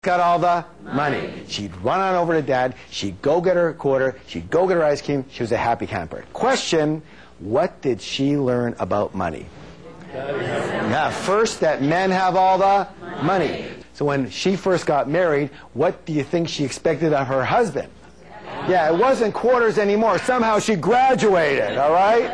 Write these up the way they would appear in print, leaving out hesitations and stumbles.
got all the money. She'd run on over to Dad. She'd go get her quarter. She'd go get her ice cream. She was a happy camper. Question, what did she learn about money? Yeah, first, that men have all the money. So when she first got married, what do you think she expected of her husband? Yeah, it wasn't quarters anymore. Somehow she graduated, all right?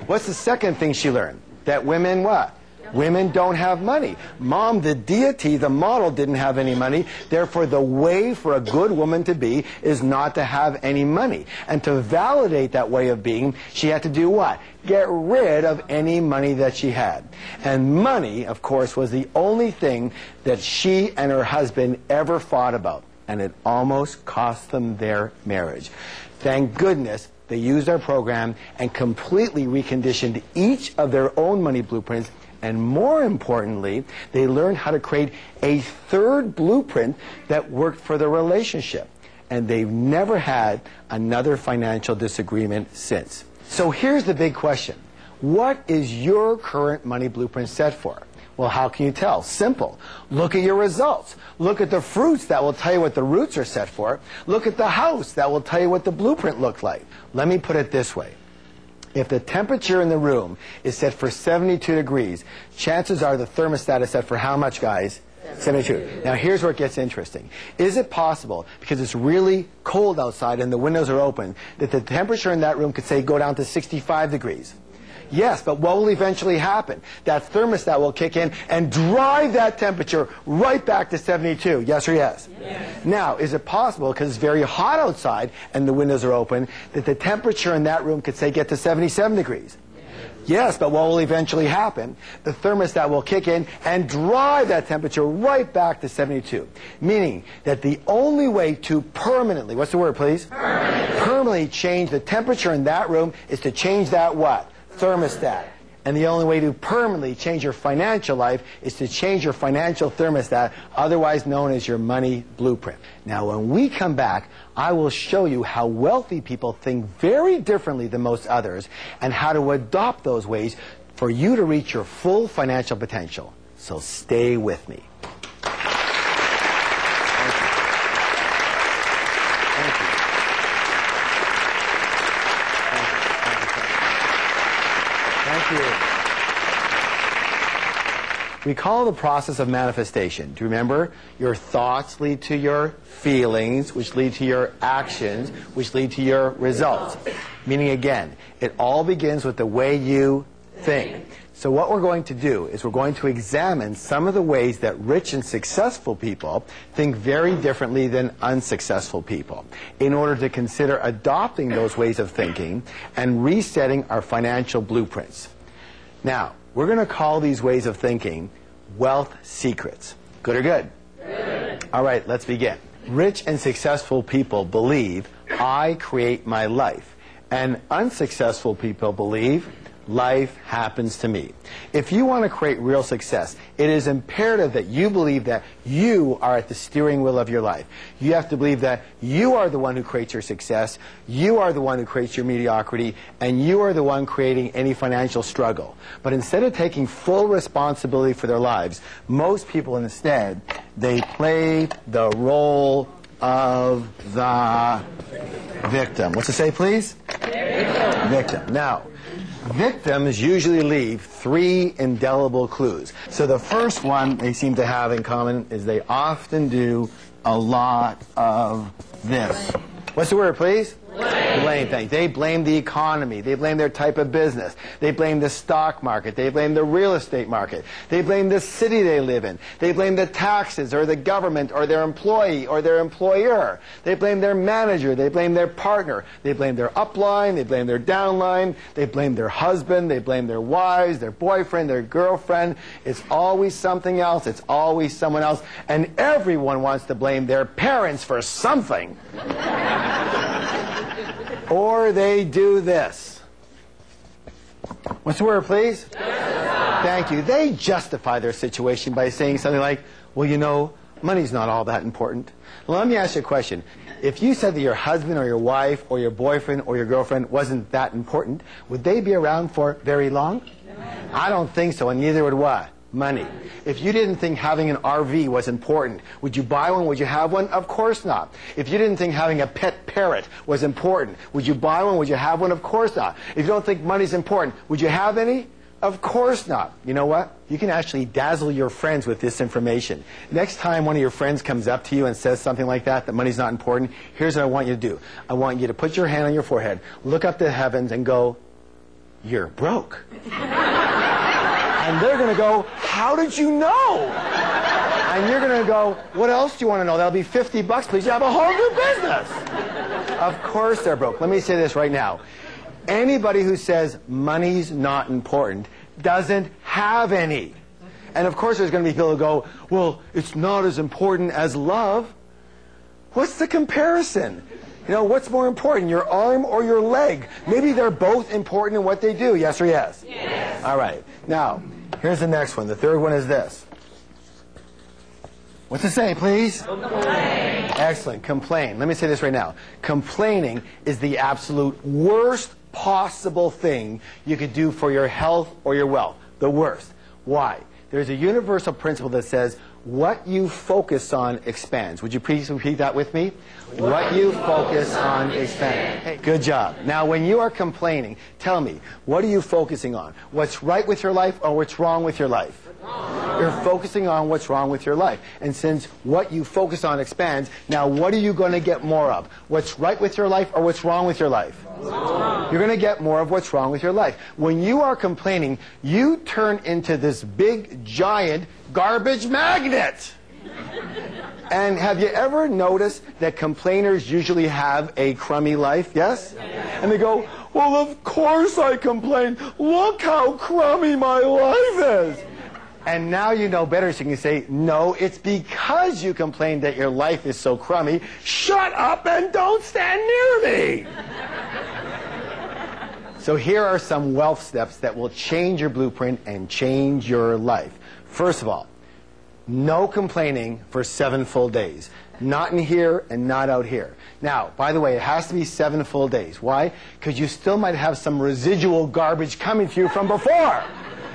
What's the second thing she learned? That women what? Women don't have money. Mom, the deity, the model, didn't have any money. Therefore, the way for a good woman to be is not to have any money. And to validate that way of being, she had to do what? Get rid of any money that she had. And money, of course, was the only thing that she and her husband ever fought about. And it almost cost them their marriage. Thank goodness they used our program and completely reconditioned each of their own money blueprints. And more importantly, they learned how to create a third blueprint that worked for their relationship. And they've never had another financial disagreement since. So here's the big question. What is your current money blueprint set for? Well, how can you tell? Simple. Look at your results. Look at the fruits. That will tell you what the roots are set for. Look at the house. That will tell you what the blueprint looked like. Let me put it this way. If the temperature in the room is set for 72 degrees, chances are the thermostat is set for how much, guys? 72. Now, here's where it gets interesting. Is it possible, because it's really cold outside and the windows are open, that the temperature in that room could, say, go down to 65 degrees? Yes, but what will eventually happen? That thermostat will kick in and drive that temperature right back to 72. Yes or yes? Yes. Now, is it possible, because it's very hot outside and the windows are open, that the temperature in that room could, say, get to 77 degrees? Yes, but what will eventually happen? The thermostat will kick in and drive that temperature right back to 72. Meaning that the only way to permanently, what's the word, please? Permanently change the temperature in that room is to change that what? Thermostat. And the only way to permanently change your financial life is to change your financial thermostat, otherwise known as your money blueprint. Now, when we come back, I will show you how wealthy people think very differently than most others and how to adopt those ways for you to reach your full financial potential. So stay with me. We call the process of manifestation. Do you remember? Your thoughts lead to your feelings, which lead to your actions, which lead to your results. Meaning, again, it all begins with the way you think. So what we're going to do is we're going to examine some of the ways that rich and successful people think very differently than unsuccessful people in order to consider adopting those ways of thinking and resetting our financial blueprints. Now, we're going to call these ways of thinking wealth secrets. Good or good? Good. All right, let's begin. Rich and successful people believe I create my life, and unsuccessful people believe life happens to me. If you want to create real success, it is imperative that you believe that you are at the steering wheel of your life. You have to believe that you are the one who creates your success, you are the one who creates your mediocrity, and you are the one creating any financial struggle. But instead of taking full responsibility for their lives, most people instead, they play the role of the victim. What's it say, please? Victim. Now, victims usually leave 3 indelible clues. So the first one they seem to have in common is they often do a lot of this. What's the word, please? Blame things. They blame the economy. They blame their type of business. They blame the stock market. They blame the real estate market. They blame the city they live in. They blame the taxes or the government or their employee or their employer. They blame their manager. They blame their partner. They blame their upline. They blame their downline. They blame their husband. They blame their wives, their boyfriend, their girlfriend. It's always something else. It's always someone else. And everyone wants to blame their parents for something. Or they do this. What's the word, please? Justify. Thank you. They justify their situation by saying something like, well, you know, money's not all that important. Well, let me ask you a question. If you said that your husband or your wife or your boyfriend or your girlfriend wasn't that important, would they be around for very long? No. I don't think so, and neither would what? Money. If you didn't think having an RV was important, would you buy one? Would you have one? Of course not. If you didn't think having a pet parrot was important, would you buy one? Would you have one? Of course not. If you don't think money's important, would you have any? Of course not. You know what? You can actually dazzle your friends with this information. Next time one of your friends comes up to you and says something like that money's not important, here's what I want you to do. I want you to put your hand on your forehead, look up to the heavens, and go, "You're broke." And they're going to go, "How did you know?" And you're going to go, "What else do you want to know? That'll be $50, please. You have a whole new business." Of course they're broke. Let me say this right now. Anybody who says money's not important doesn't have any. And of course there's going to be people who go, "Well, it's not as important as love." What's the comparison? You know, what's more important, your arm or your leg? Maybe they're both important in what they do. Yes or yes? Yes. All right. Now, here's the next one. The third one is this. What's it say, please? Complain. Excellent. Complain. Let me say this right now. Complaining is the absolute worst possible thing you could do for your health or your wealth. The worst. Why? There's a universal principle that says, what you focus on expands. Would you please repeat that with me? What you focus on expands. Hey, good job. Now, when you are complaining, tell me, what are you focusing on? What's right with your life or what's wrong with your life? You're focusing on what's wrong with your life. And since what you focus on expands, now what are you going to get more of? What's right with your life or what's wrong with your life? You're going to get more of what's wrong with your life. When you are complaining, you turn into this big, giant garbage magnet. And have you ever noticed that complainers usually have a crummy life? Yes? And they go, "Well, of course I complain. Look how crummy my life is." And now you know better, so you can say, "No, it's because you complain that your life is so crummy. Shut up and don't stand near me." So here are some wealth steps that will change your blueprint and change your life. First of all, no complaining for 7 full days. Not in here and not out here. Now, by the way, it has to be 7 full days. Why? Because you still might have some residual garbage coming to you from before.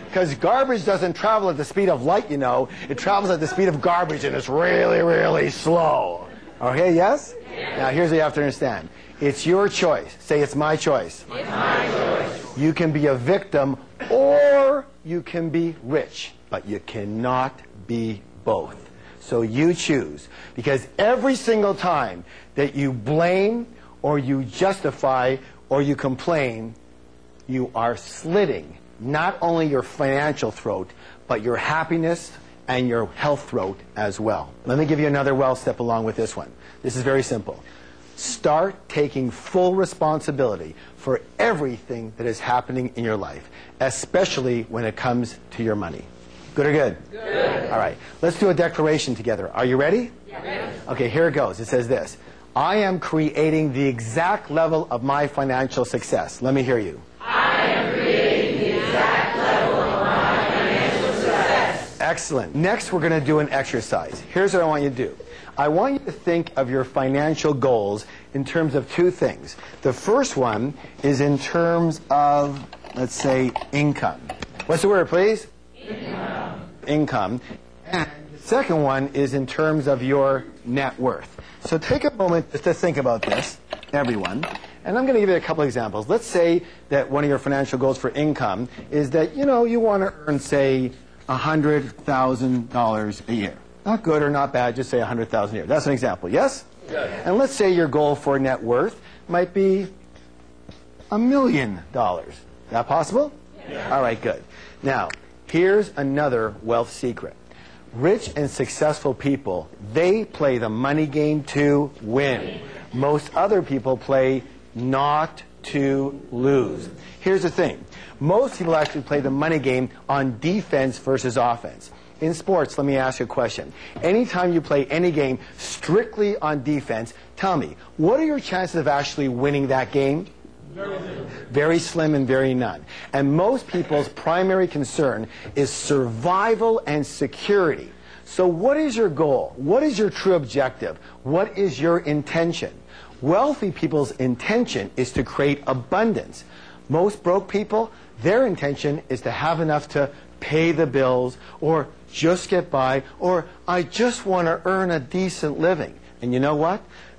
Because garbage doesn't travel at the speed of light, you know. It travels at the speed of garbage, and it's really, really slow. Okay, yes? Now, here's what you have to understand. It's your choice. Say, "It's my choice." It's my choice. You can be a victim or you can be rich, but you cannot be both. So you choose. Because every single time that you blame or you justify or you complain, you are slitting not only your financial throat, but your happiness and your health throat as well. Let me give you another wealth step along with this one. This is very simple. Start taking full responsibility for everything that is happening in your life, especially when it comes to your money. Good or good? Good. All right. Let's do a declaration together. Are you ready? Yes. Okay, here it goes. It says this. I am creating the exact level of my financial success. Let me hear you. I am creating the exact level of my financial success. Excellent. Next, we're going to do an exercise. Here's what I want you to do. I want you to think of your financial goals in terms of 2 things. The first one is in terms of, let's say, income. What's the word, please? Income. Income. And the second one is in terms of your net worth. So take a moment just to think about this, everyone. And I'm going to give you a couple examples. Let's say that one of your financial goals for income is that, you know, you want to earn, say, $100,000 a year. Not good or not bad, just say $100,000 a year. That's an example, yes? Yes. And let's say your goal for net worth might be $1 million. Is that possible? Yes. All right, good. Now, here's another wealth secret. Rich and successful people, they play the money game to win. Most other people play not to lose. Here's the thing. Most people actually play the money game on defense versus offense. In sports, let me ask you a question. Anytime you play any game strictly on defense, tell me, what are your chances of actually winning that game? Very slim and very none. And most people's primary concern is survival and security. So what is your goal? What is your true objective? What is your intention? Wealthy people's intention is to create abundance. Most broke people, their intention is to have enough to pay the bills, or just get by, or I just want to earn a decent living. And you know what?